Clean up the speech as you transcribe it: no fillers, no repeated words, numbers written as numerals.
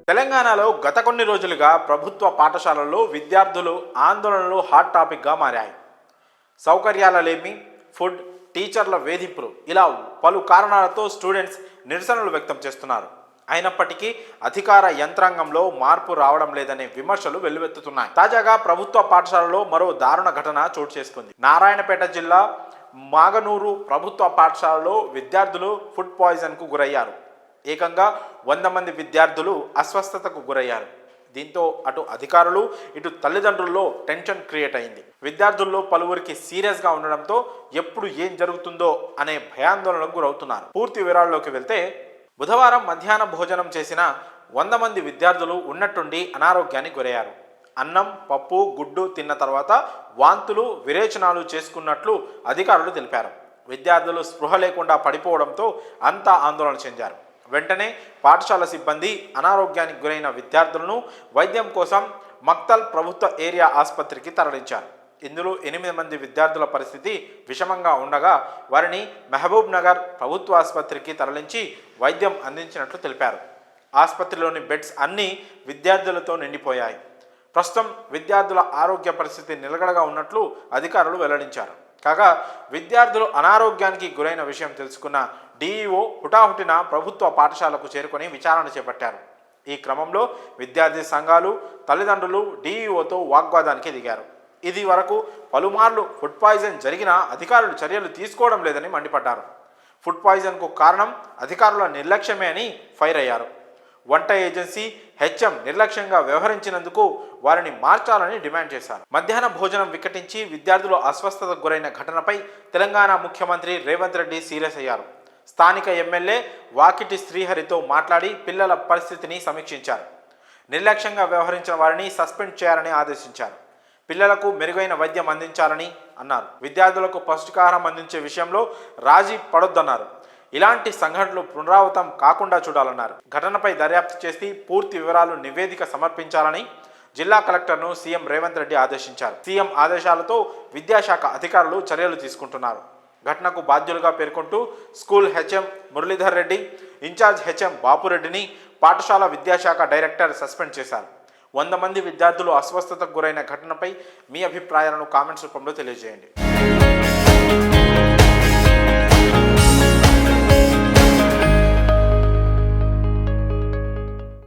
తెలంగాణలో గత కొన్ని రోజులుగా ప్రభుత్వ పాఠశాలల్లో విద్యార్థులు ఆందోళనలు హాట్ టాపిక్గా మారాయి. సౌకర్యాల లేమి, ఫుడ్, టీచర్ల వేధింపులు ఇలా పలు కారణాలతో స్టూడెంట్స్ నిరసనలు వ్యక్తం చేస్తున్నారు. అయినప్పటికీ అధికార యంత్రాంగంలో మార్పు రావడం లేదనే విమర్శలు వెల్లువెత్తుతున్నాయి. తాజాగా ప్రభుత్వ పాఠశాలలో మరో దారుణ ఘటన చోటు చేసుకుంది. నారాయణపేట జిల్లా మాగనూరు ప్రభుత్వ పాఠశాలలో విద్యార్థులు ఫుడ్ పాయిజన్కు గురయ్యారు. ఏకంగా 100 మంది విద్యార్థులు అస్వస్థతకు గురయ్యారు. దీంతో అటు అధికారులు ఇటు తల్లిదండ్రుల్లో టెన్షన్ క్రియేట్ అయింది. విద్యార్థుల్లో పలువురికి సీరియస్గా ఉండడంతో ఎప్పుడు ఏం జరుగుతుందో అనే భయాందోళనకు గురవుతున్నారు. పూర్తి వివరాల్లోకి వెళ్తే, బుధవారం మధ్యాహ్న భోజనం చేసిన 100 మంది విద్యార్థులు ఉన్నట్టుండి అనారోగ్యానికి గురయ్యారు. అన్నం, పప్పు, గుడ్డు తిన్న తర్వాత వాంతులు, విరేచనాలు చేసుకున్నట్లు అధికారులు తెలిపారు. విద్యార్థులు స్పృహ లేకుండా పడిపోవడంతో అంతా ఆందోళన చెందారు. వెంటనే పాఠశాల సిబ్బంది అనారోగ్యానికి గురైన విద్యార్థులను వైద్యం కోసం మక్తల్ ప్రభుత్వ ఏరియా ఆసుపత్రికి తరలించారు. ఇందులో 8 మంది విద్యార్థుల పరిస్థితి విషమంగా ఉండగా వారిని మహబూబ్ నగర్ ప్రభుత్వ ఆసుపత్రికి తరలించి వైద్యం అందించినట్లు తెలిపారు. ఆసుపత్రిలోని బెడ్స్ అన్నీ విద్యార్థులతో నిండిపోయాయి. ప్రస్తుతం విద్యార్థుల ఆరోగ్య పరిస్థితి నిలకడగా ఉన్నట్లు అధికారులు వెల్లడించారు. కాగా విద్యార్థులు అనారోగ్యానికి గురైన విషయం తెలుసుకున్న డిఈఓ హుటాహుటిన ప్రభుత్వ పాఠశాలకు చేరుకొని విచారణ చేపట్టారు. ఈ క్రమంలో విద్యార్థి సంఘాలు, తల్లిదండ్రులు డిఈఓతో వాగ్వాదానికి దిగారు. ఇది వరకు పలుమార్లు ఫుడ్ పాయిజన్ జరిగినా అధికారులు చర్యలు తీసుకోవడం లేదని మండిపడ్డారు. ఫుడ్ పాయిజన్కు కారణం అధికారుల నిర్లక్ష్యమే అని ఫైర్ అయ్యారు. వంట ఏజెన్సీ హెచ్ఎం నిర్లక్ష్యంగా వ్యవహరించినందుకు వారిని మార్చాలని డిమాండ్ చేశారు. మధ్యాహ్న భోజనం వికటించి విద్యార్థులు అస్వస్థతకు గురైన ఘటనపై తెలంగాణ ముఖ్యమంత్రి రేవంత్ రెడ్డి సీరియస్ అయ్యారు. స్థానిక ఎమ్మెల్యే వాకిటి శ్రీహరితో మాట్లాడి పిల్లల పరిస్థితిని సమీక్షించారు. నిర్లక్ష్యంగా వ్యవహరించిన వారిని సస్పెండ్ చేయాలని ఆదేశించారు. పిల్లలకు మెరుగైన వైద్యం అందించాలని అన్నారు. విద్యార్థులకు పౌష్టికాహారం అందించే విషయంలో రాజీ పడొద్దన్నారు. ఇలాంటి సంఘటనలు పునరావృతం కాకుండా చూడాలన్నారు. ఘటనపై దర్యాప్తు చేసి పూర్తి వివరాలు నివేదిక సమర్పించాలని జిల్లా కలెక్టర్ను సీఎం రేవంత్ రెడ్డి ఆదేశించారు. సీఎం ఆదేశాలతో విద్యాశాఖ అధికారులు చర్యలు తీసుకుంటున్నారు. ఘటనకు బాధ్యులుగా పేర్కొంటూ school HM Muralidhar Reddy, in charge HM బాపురెడ్డిని పాఠశాల విద్యాశాఖ డైరెక్టర్ సస్పెండ్ చేశారు. 100 మంది విద్యార్థులు అస్వస్థతకు గురైన ఘటనపై మీ అభిప్రాయాలను కామెంట్స్ రూపంలో తెలియజేయండి.